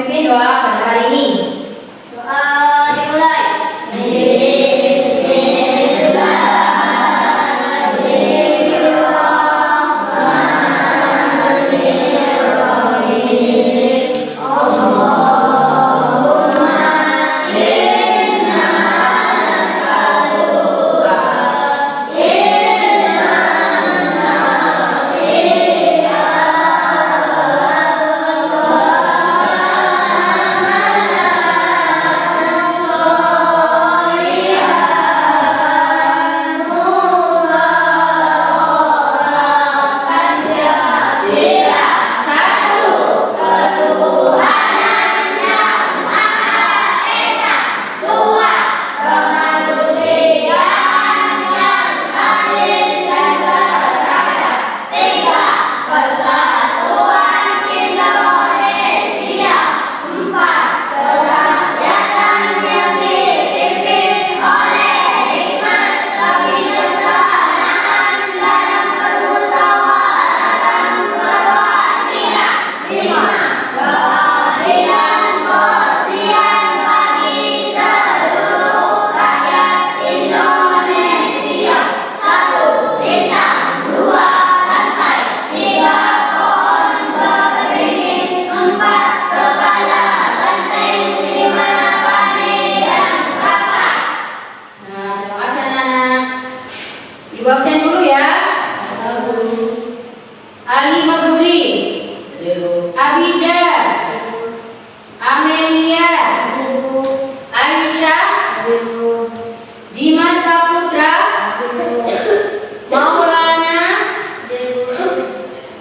memimpin doa pada hari ini. Doa dimulai. Ibu absen dulu ya. Ali Maguri, Abida, Amelia, Aisyah, Dimas Saputra, Maulana,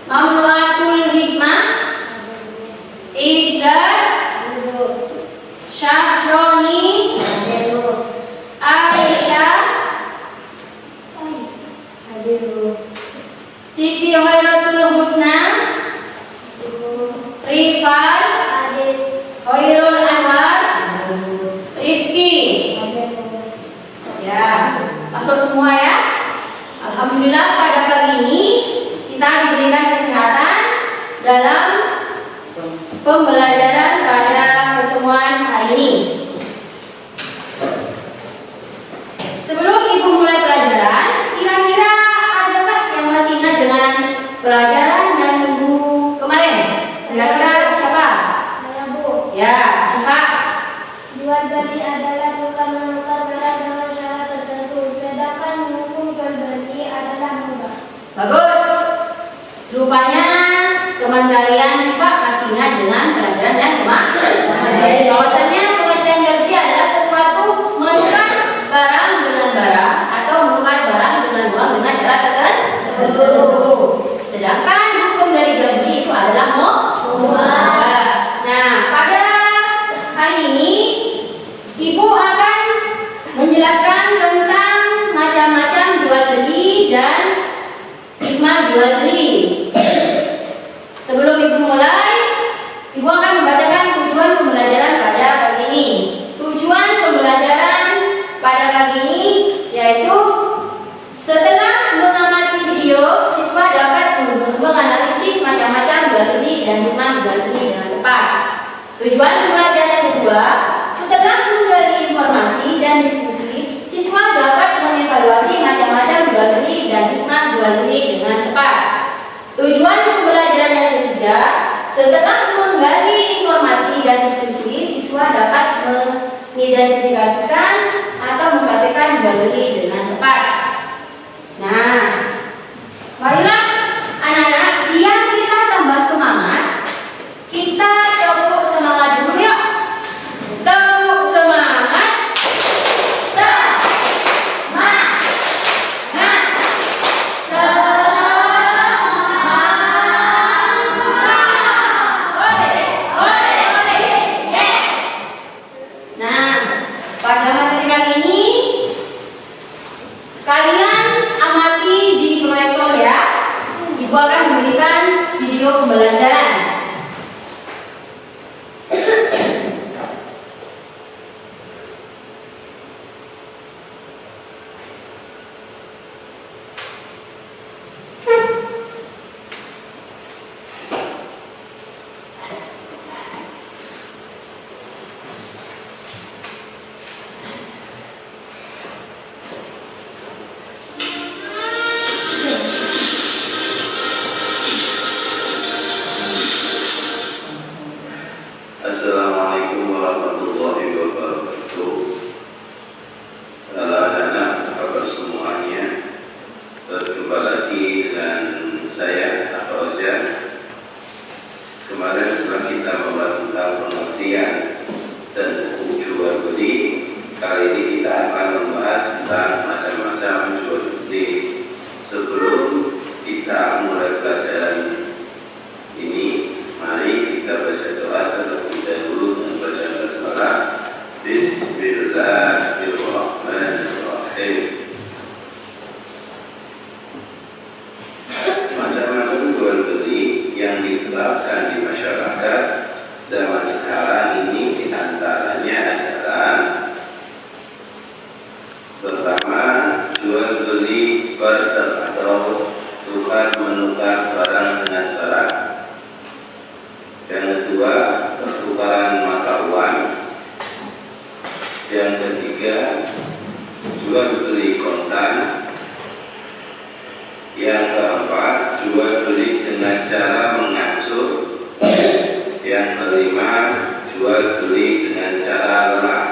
Maulatul Hikmah, Izzat, Syahroni, Aisyah, Siti Hoiratul Husna, Rifai, Hoirul Anwar, Rifki. Ya, masuk semua ya. Alhamdulillah pada pagi ini kita diberikan kesehatan dalam pembelajaran pada pertemuan hari ini. Sebelum ibu mulai pelajaran, kira-kira adakah yang masih ingat dengan pelajaran yang minggu kemarin? Kira-kira siapa? Saya, Bu. Ya, siapa? Jual beli adalah tukar menukar barang dengan syarat tertentu, sedangkan menghukum jual beli adalah mubah. Bagus. Rupanya teman kalian siapa masih ingat dengan pelajaran yang kemarin? Bahwasannya pengertian jual beli adalah sesuatu menukar barang dengan barang atau menukar barang dengan uang dengan cara tertentu. Sedangkan hukum dari jual beli itu adalah mubah. Nah, pada hari ini ibu akan menjelaskan tentang macam-macam jual beli dan hikmah jual beli. Sebelum ibu mulai, ibu akan membacakan tujuan pembelajaran pada pagi ini. Tujuan pembelajaran pada pagi ini yaitu setelah mengamati video, siswa dapat menganalisis macam-macam jual beli dan hikmah jual beli dengan tepat. Tujuan pembelajaran yang kedua, setelah menggali informasi dan diskusi, siswa dapat mengevaluasi macam-macam jual beli dan hikmah jual beli dengan tepat. Tujuan pembelajaran yang ketiga, setelah menggali informasi dan diskusi, siswa dapat mengidentifikasikan atau mempraktikkan jual beli dengan tepat. Nah, marilah anak-anak, biar kita tambah semangat, kita tepuk semangat dulu yuk. Tepuk semangat. Semangat. Nah, pada materi kali ini dikenalkan di masyarakat zaman sekarang ini diantaranya adalah pertama, jual beli barter atau tukar menukar barang dengan barang. Yang kedua, pertukaran mata uang. Yang ketiga, jual beli kontan. Yang keempat, jual beli dengan cara mengatur. Yang kelima, jual beli dengan cara lelang,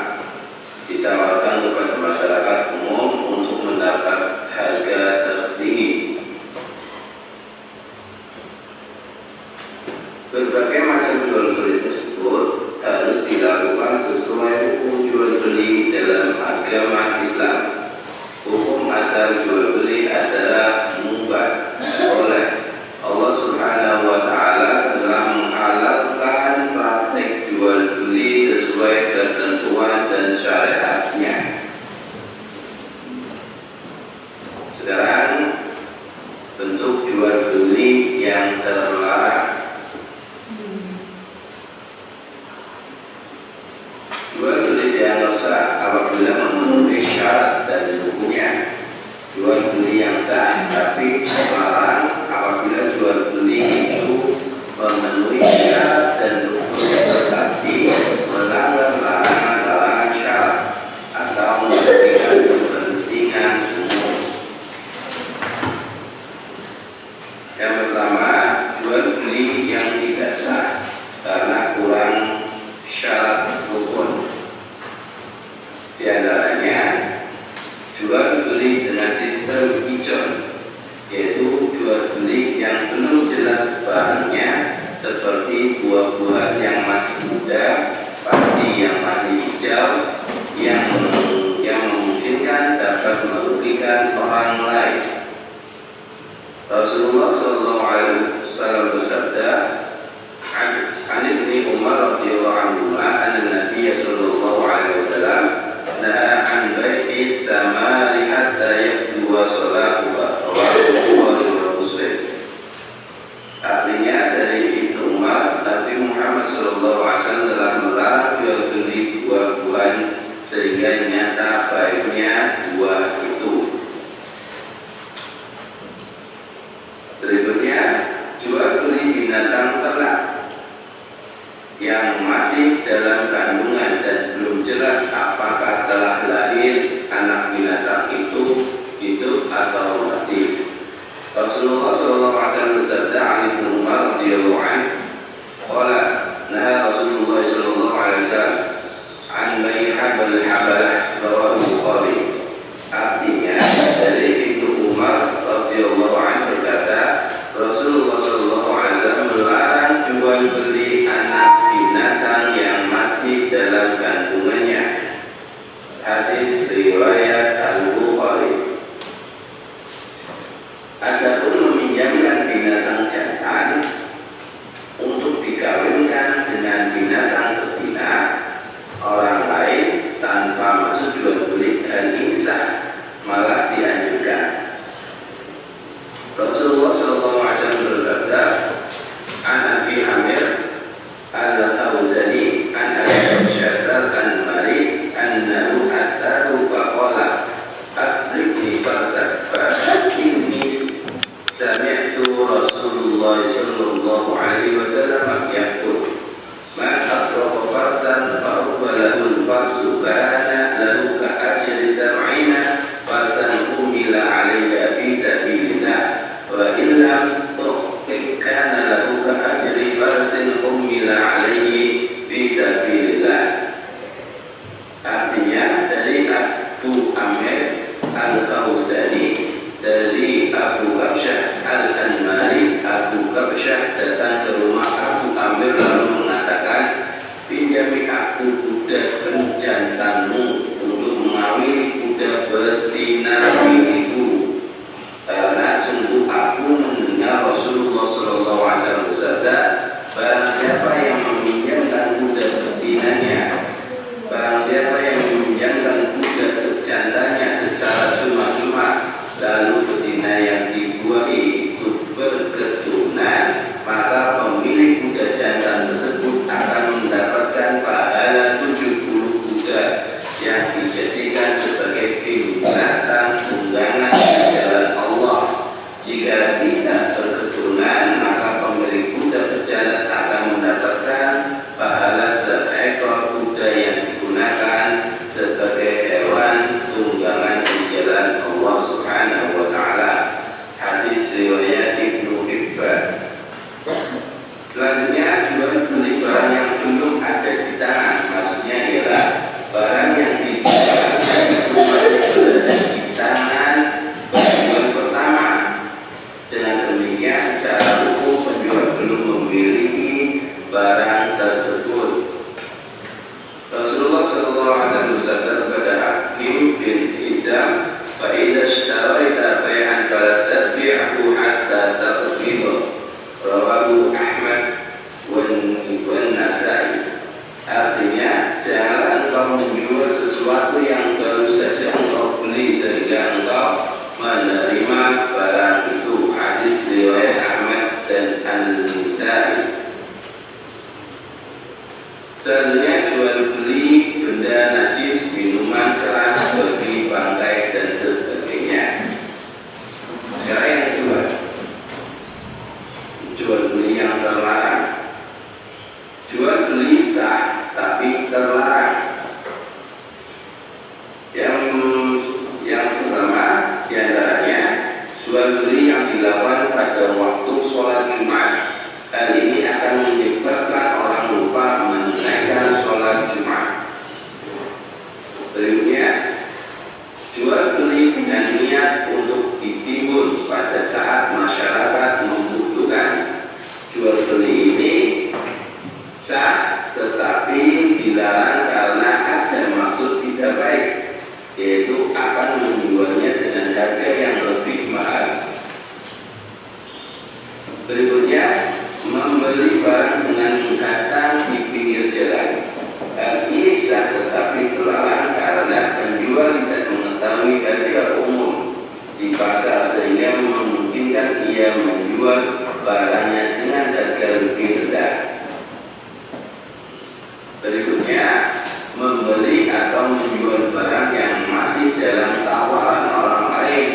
ditawarkan kepada masyarakat umum untuk mendapat harga tertinggi. Berbagai macam jual beli tersebut harus dilakukan sesuai hukum jual beli dalam agama Islam. Hukum asal jual beli adalah mubah oleh Allah Subhanahu wa Ta'ala telah menghalalkan praktek jual beli sesuai ketentuan dan syariatnya. Sekarang bentuk jual beli yang terlarang. Jual beli dianggap sah apabila memenuhi syarat dan hukumnya. Jual beli yang sah tapi terlarang apabila jual beli itu memenuhi syarat dan hukumnya tetapi melanggar larangan-larangan syarat atau memberikan kepentingan umum. Yang pertama, jual beli yang tidak sah karena kurang syarat rukun. Di antaranya jual beli dengan sistem ijon, yaitu jual beli yang belum jelas bahannya, seperti buah-buahan yang masih muda, padi yang masih hijau, yang memungkinkan dapat merugikan orang lain. Rasulullah SAW bersabda, "An Ibni Umar radhiyallahu anhu, anna Nabiy sallallahu alaihi wasallam naha an bai'i thamari hatta yabdu salahu wa Muslim." Artinya dari Ibnu Umar, Nabi Muhammad sallallahu alaihi wasallam telah melarang jual beli buah-buahan sehingga nyata baiknya buah itu. Berikutnya, jual beli binatang ternak yang masih dalam kandungan dan belum jelas apakah telah lahir anak binatang itu hidup atau mati. Rasulullah SAW bersabda, "Ali bin Umar radhiyallahu anhu qala naha Rasulullah SAW an bai'al habalah rawahu Bukhari." Artinya dari Ibnu Umar radhiyallahu anhu berkata, Rasulullah SAW melarang jual beli anak binatang yang mati dalam kandungannya. Hadis riwayat Al-Bukhari. Adapun meminjamkan barang tersebut. Rasulullah Shallallahu Alaihi Wasallam pada Hakim bin Hizam, "Faidah syaraita bayan fala tabi'ahu hatta taqbidah." Rawahu Ahmad wan Nasai. Artinya, janganlah engkau menjual sesuatu yang baru saja engkau beli sehingga engkau menerima barang itu. Hadis riwayat Ahmad dan An-Nasai. Selanjutnya, jual beli benda najis, minuman keras, bagi bangkai dan sebagainya. Sekarang yang kedua, jual beli yang terlarang. Jual beli sah, tapi terlarang. Yang pertama diantaranya jual beli yang dilakukan pada waktu sholat Jumat. Hal ini akan menyebabkan orang lupa menunaikan sholat Jumat. Berikutnya, jual beli dengan niat untuk ditimbun pada saat masyarakat membutuhkan. Jual beli ini sah, tetapi dilarang karena ada maksud tidak baik, yaitu akan menjualnya dengan harga yang lebih mahal. Berikutnya, membeli barang dengan datang di pinggir jalan. Hal ini sah, tetapi terlarang karena penjual tidak mengetahui harga umum di pasar sehingga memungkinkan ia menjual barangnya dengan harga lebih rendah. Berikutnya, membeli atau menjual barang yang masih dalam tawaran orang lain.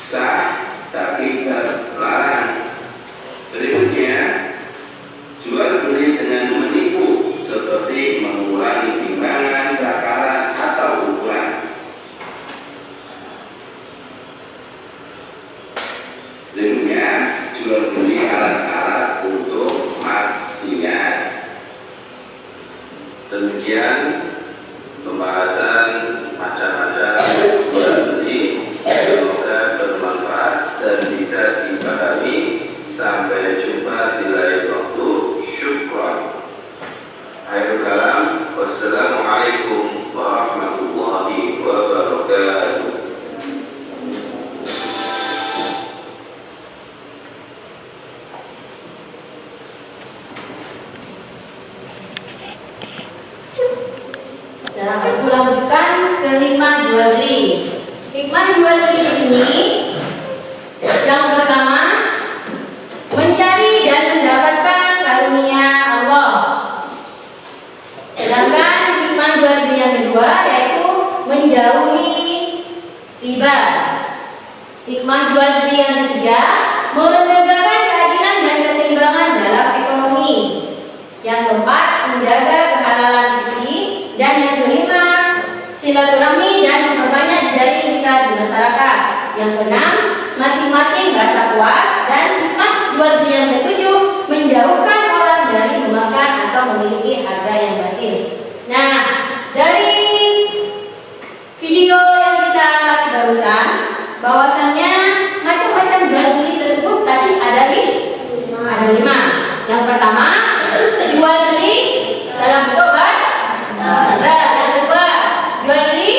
Sah, tapi terlarang. Berikutnya, jual beli dengan menipu seperti mengurangi timbangan, takaran, atau ukuran. Berikutnya, jual beli alat-alat untuk maksiat. Demikian pembahasan macam-macam jual beli, semoga bermanfaat dan bisa dipahami. Sampai jumpa di lain waktu. Syukran. Akhirul kalam. Wassalamualaikum warahmatullahi wabarakatuh. Nah, aku lanjutkan ke hikmah jual beli. Hikmah jual beli di sini yang pertama, mencari dan mendapatkan karunia Allah. Sedangkan hikmah jual beli yang kedua yaitu menjauhi riba. Hikmah jual beli yang ketiga, menegakkan keadilan dan keseimbangan dalam ekonomi. Yang keempat, menjaga kehalalan rezeki. Dan yang kelima, silaturahmi dan memperbanyak jejaring kita di masyarakat. Yang keenam, masing-masing rasa puas. Dan hikmah jual beli yang ketujuh, menjauhkan orang dari memakan atau memiliki harga yang batil. Nah, dari video yang kita lihat barusan, bahwasannya macam-macam jual beli tersebut tadi ada 5. Yang pertama, jual beli dalam bentuk barang. Yang kedua, jual beli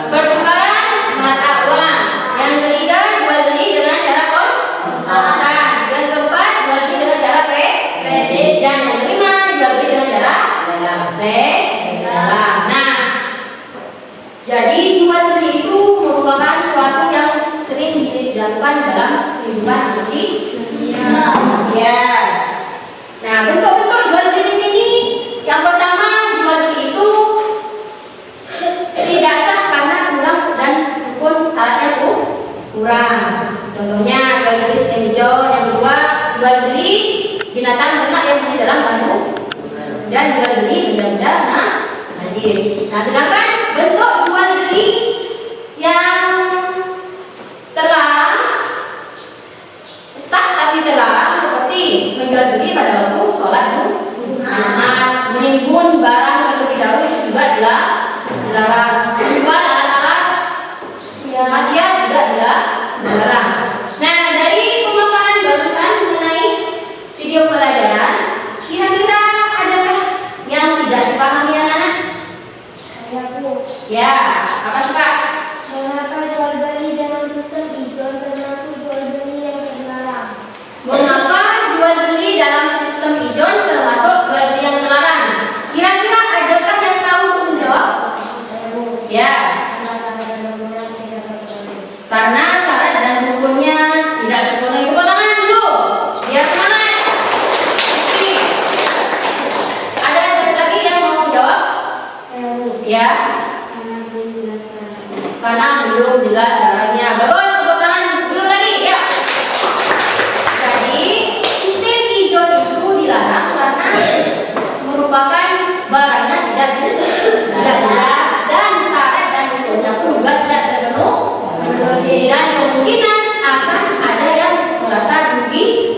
pertukaran mata uang. Yang ketiga, jual beli dengan cara kontan. Yang keempat, jual beli dengan cara kredit. Dan yang kelima, jual beli dengan cara lelang. Nah, jadi jual beli itu merupakan suatu yang sering dilakukan dalam kehidupan manusia. Nah, bentuk-bentuk jual beli di sini, yang pertama, jual beli itu tidak sah karena kurang dan pun syaratnya kurang. Contohnya jual beli sistem hijau. Yang kedua, jual beli binatang ternak yang masih dalam kandungan, dan jual beli benda-benda najis. Nah, sedangkan bentuk jual beli yang terlarang, sah tapi terlarang, seperti menjual beli pada waktu sholat Jumat, menimbun barang terlebih dahulu itu juga dilarang. Jual alat-alat maksiat juga dilarang. Nah, dari pemaparan barusan mengenai video Ya, karena belum jelas caranya. Bagus, tepuk tangan dulu lagi ya. Jadi sistem hijau itu dilarang karena merupakan barangnya tidak jelas dan syarat dan untuknya pun juga tidak terpenuhi dan kemungkinan akan ada yang merasa rugi.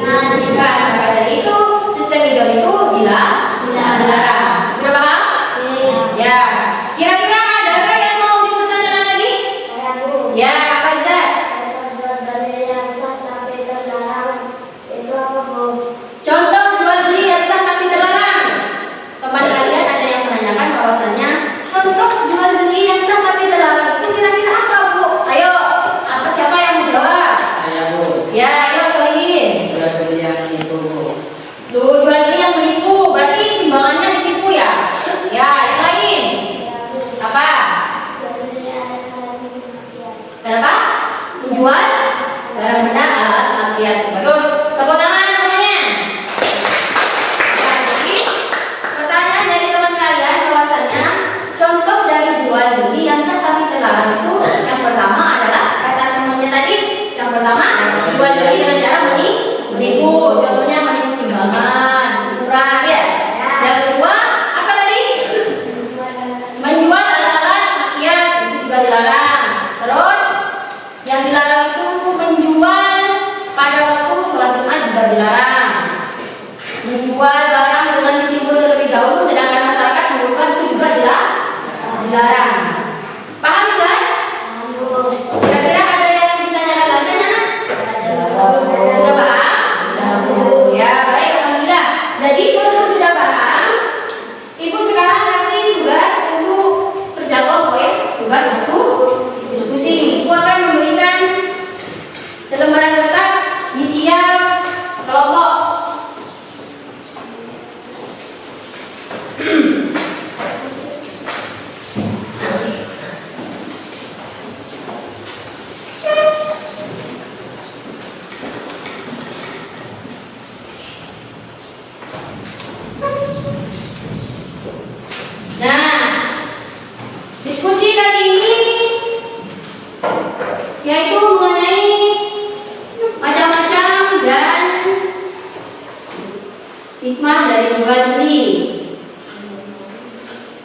Maka dari itu sistem hijau itu dilarang. Sudah paham? Ya. Kira-kira adakah yang mau dipertanyakan lagi? Ya, Pak Izat. Contoh jual beli yang sah tapi terlarang. Teman kalian ada yang menanyakan bahwasanya contoh jual beli yang sah tapi terlarang itu kira-kira apa, Bu? Ayo, siapa yang menjawab? Saya, Bu. Ya, ayo Solihin. Jual beli yang menipu, Bu. Jual beli yang menipu, berarti timbangannya ditipu ya? Ya, yang lain. Apa? Kenapa? Menjual barang benda alat maksiat. Bagus. Tepuk tangan semuanya. Jadi, pertanyaan dari teman kalian bahwasanya contoh dari jual beli yang sah tapi terlarang itu yang pertama adalah kata temannya tadi. Yang pertama jual beli dengan cara menipu. Contohnya menipu timbangan, ukuran ya. Yang kedua apa tadi? Menjual alat-alat maksiat itu juga dilarang. Terus yang dilarang itu menjual pada waktu sholat Jumat juga dilarang. Menjual barang dengan ditipu terlebih dahulu sedangkan masyarakat membutuhkan itu juga dilarang. Paham Zat? Kira-kira ada yang ditanyakan lagi anak? Sudah paham? Ya baik, alhamdulillah. Jadi kalau sudah paham, Ibu sekarang kasih tugas untuk kerja kelompok ya, tugas diskusi. Ibu akan memberikan selembaran kertas di tiap kelompok. Nah, diskusi kali ini yaitu mengenai macam-macam dan hikmah dari jual beli.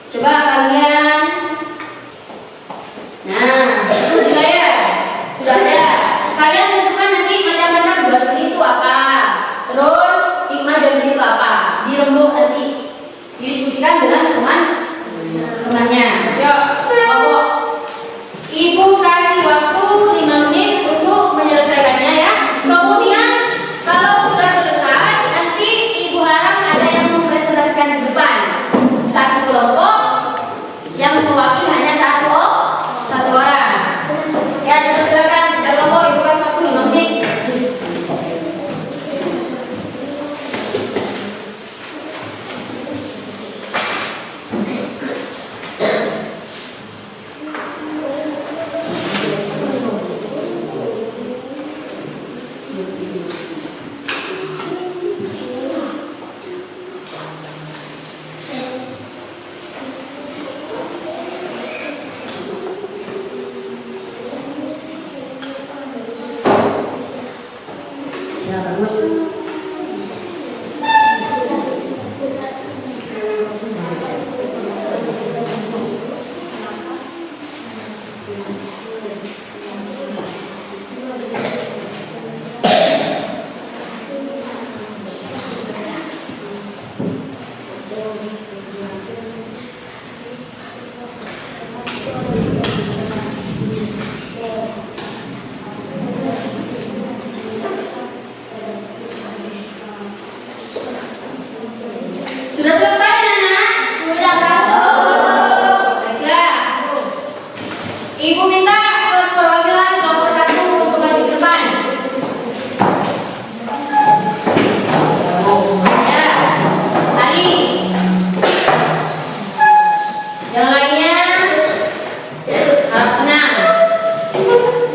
Coba kalian, nah sudah ya, sudah ada. Kalian tentukan nanti macam-macam jual beli itu apa, terus hikmah jual beli itu apa, dirembuk nanti didiskusikan dengan temannya. Yuk, kelompok. Ibu kasih waktu 5 menit untuk menyelesaikannya ya. Kemudian kalau sudah selesai, nanti Ibu harap ada yang mempresentasikan di depan. Satu kelompok yang mewakili hanya satu orang. Ya, silakan kerja kelompok. Ibu kasih waktu 5 menit. Ya, bagus. Sudah selesai anak-anak? Sudah, baiklah. Ibu minta perwakilan kelompok 1 untuk maju ke depan. Ya, Ali. Yang lainnya harap tenang.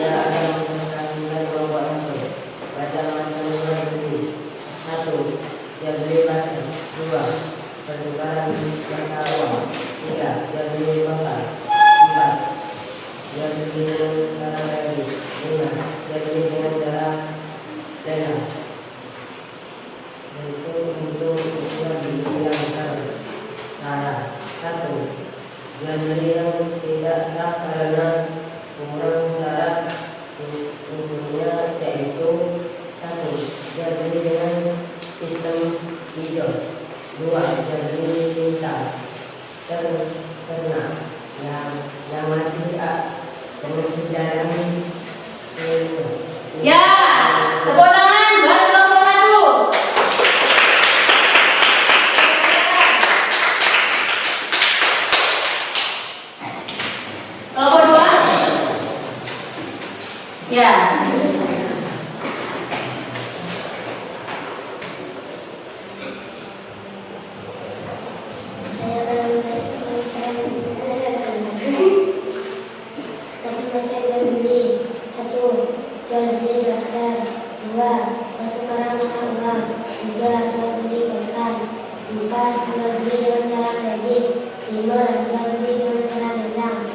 Ya, akan menggunakan kelompok yang baca macam jual beli. 1. Yang beli barang. 2. Pertukaran pengetahuan. 3. Jual beli bakar. 4. Jual beli dengan cara kredit. 5. Jual beli dengan cara lelang. Yaitu untuk jual beli yang salah. 1. Jual beli yang tidak sah karena kurang syarat untuknya, yaitu 1. Jual beli dengan sistem hijau. 2. Jual beli minta ternak yang masih dalam Ya, tepuk tangan buat kelompok 1. Kelompok 2. Ya. Macam-macam jual beli. 1. Jual beli barter. 2. Pertukaran mata uang. 3. Jual beli kontan. 4. Jual beli dengan cara kredit. 5. Jual beli dengan cara lelang.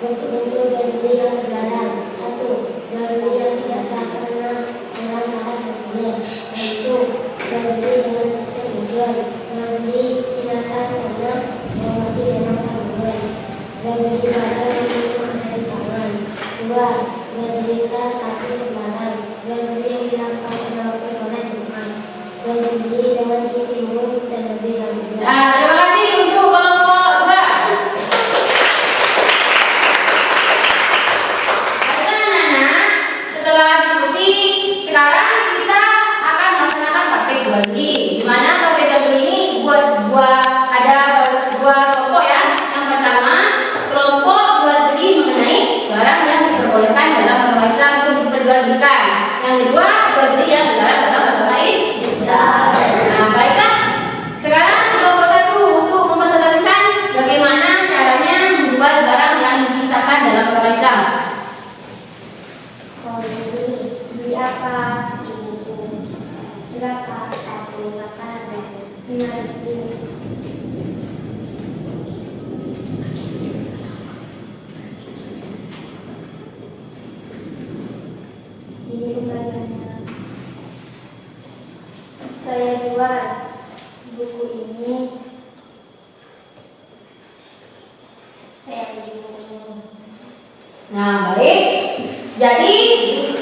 Bentuk-bentuk jual beli yang terlarang. 1. Jual beli yang tidak sah karena kurang syarat hukumnya, yaitu jual beli dengan sistem hijau. Jual beli tindakan karena yang masih dalam kandungan. Jual beli barang yang belum ada di tangan. 2. Jual beli sah tapi terlarang. Jual beli yang dilakukan pada waktu sholat Jumat. Jual beli dengan ditimbun terlebih dahulu. Nah, terima kasih untuk kelompok 2. Baiklah anak-anak, setelah diskusi, sekarang kita akan melaksanakan praktek jual beli. Di mana praktek jual beli ini ada dua kelompok ya. Yang pertama, kelompok jual beli mengenai barang yang diperbolehkan dalam agama Islam untuk diperjualbelikan. Yang kedua, jual beli yang dilarang dalam agama Islam. Nah, baiklah. Sekarang kelompok 1 untuk mempresentasikan bagaimana caranya menjual barang yang disahkan dalam agama Islam. Oh, beli apa? Ibu. Berapa? 1. Berapa? 5.000. Ini undangannya. Saya jual buku ini. Saya beli buku ini. Nah, baik. Jadi,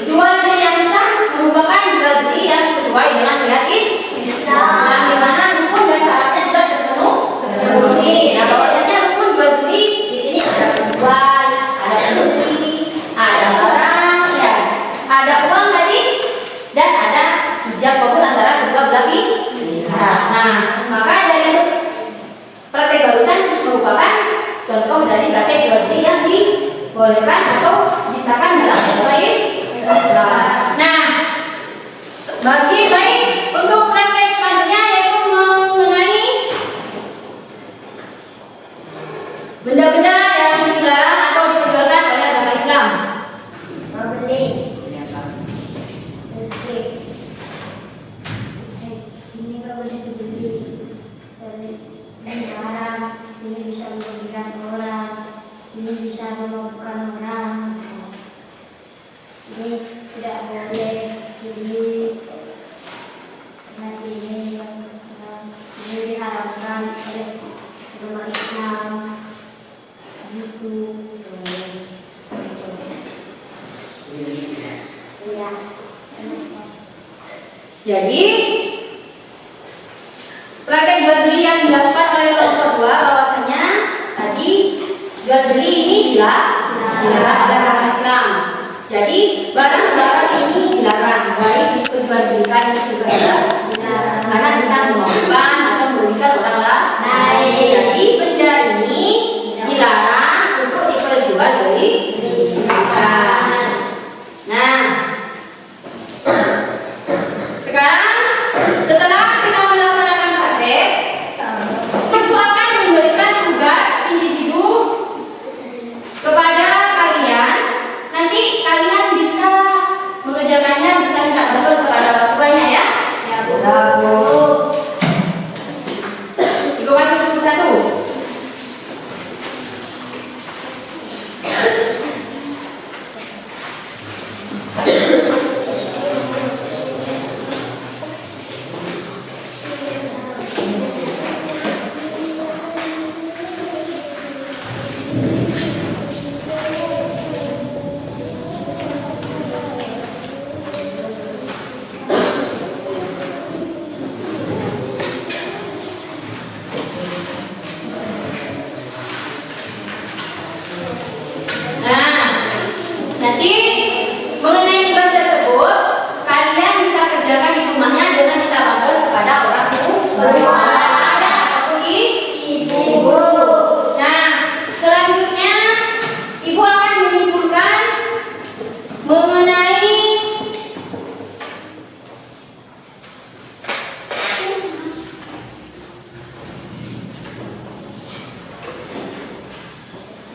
jual beli yang sah merupakan jual beli yang sesuai dengan syariat Islam, di mana rukun dan syaratnya juga terpenuhi. Nah, bahwasanya rukun jual beli di sini ada penjual, ada pembeli, ada barang, ya, ada uang tadi, dan ada ijab kabul antara kedua belah pihak. Nah, maka dari praktek barusan merupakan contoh dari praktek jual beli yang dibolehkan atau disahkan dalam agama Islam. Nah, baik untuk praktek selanjutnya yaitu mengenai benda-benda yang dilarang atau diperjualkan oleh agama Islam. Membeli. Ini nggak boleh dibeli. Ini barang, ini bisa merugikan orang, ini bisa memabukkan orang. Ini tidak boleh dibeli. Nanti ini diharamkan oleh agama Islam. Gitu. Iya. Jadi praktek jual beli yang dilakukan oleh kelompok 2 bahwasanya tadi jual beli ini dilarang oleh agama Islam. Jadi barang-barang ini dilarang, baik diperjualbelikan juga dilarang karena bisa memabukkan atau merugikan orang lain. Jadi benda ini dilarang untuk diperjualbelikan. Nah, sekarang setelah kita melaksanakan praktek, itu akan memberikan tugas individu kepada kalian. Nanti kalian bisa mengerjakannya, bisa minta bantuan kepada orang tuanya ya.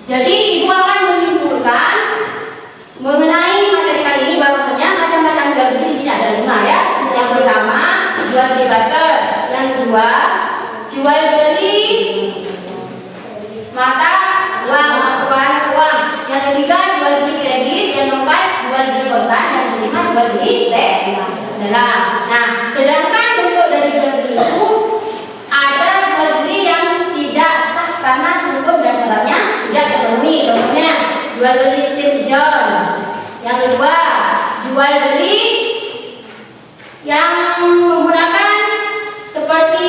Jadi ibu akan menyimpulkan mengenai materi kali ini bahwasanya macam-macam jual beli di sini ada 5 ya. Yang pertama jual beli barter, yang kedua jual beli mata uang, yang ketiga jual beli kredit, yang keempat jual beli kontan, yang kelima jual beli lelang. Nah, sedangkan bentuk dari jual beli itu ada jual beli yang tidak sah karena hukum dan syaratnya tidak terpenuhi. Contohnya jual beli Steve John. Yang kedua jual beli yang menggunakan seperti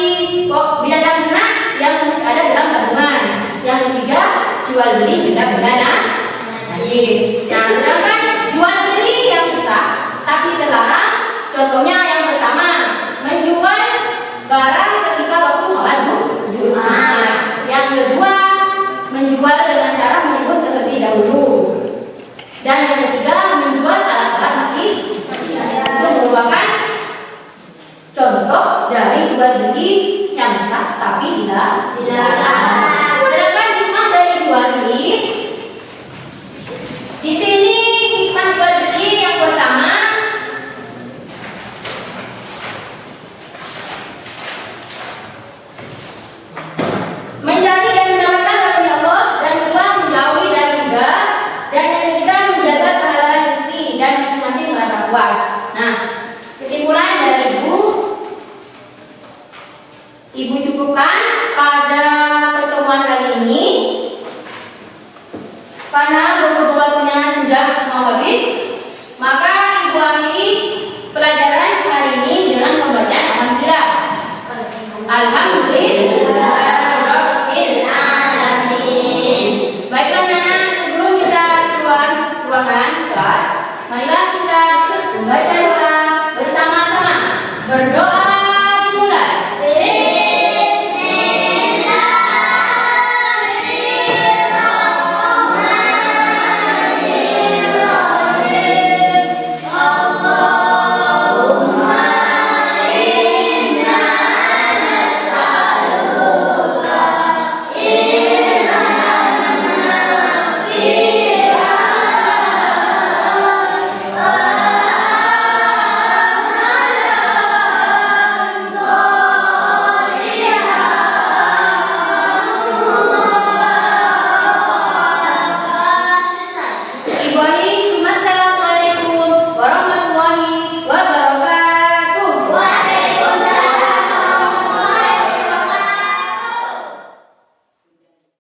binatang ternak yang masih ada dalam tabungan. Yang ketiga jual beli benda-benda najis. Nah, sedangkan jual beli yang sah tapi terlarang, contohnya yang pertama menjual barang ketika waktu sholat Jumat. Yang kedua menjual dengan cara menyebut terlebih dahulu. Dan yang ketiga menjual alat-alat masih itu merupakan contoh dari jual beli yang sah tapi tidak dilarang. Sedangkan hikmah dari jual beli di sini, hikmah jual beli yang pertama mencari dan mendapatkan karunia Allah, dan kedua menjauhi dari riba, dan yang ketiga menjaga kehalalan rezeki dan masing-masing merasa puas. Nah, kesimpulan dari ibu cukupkan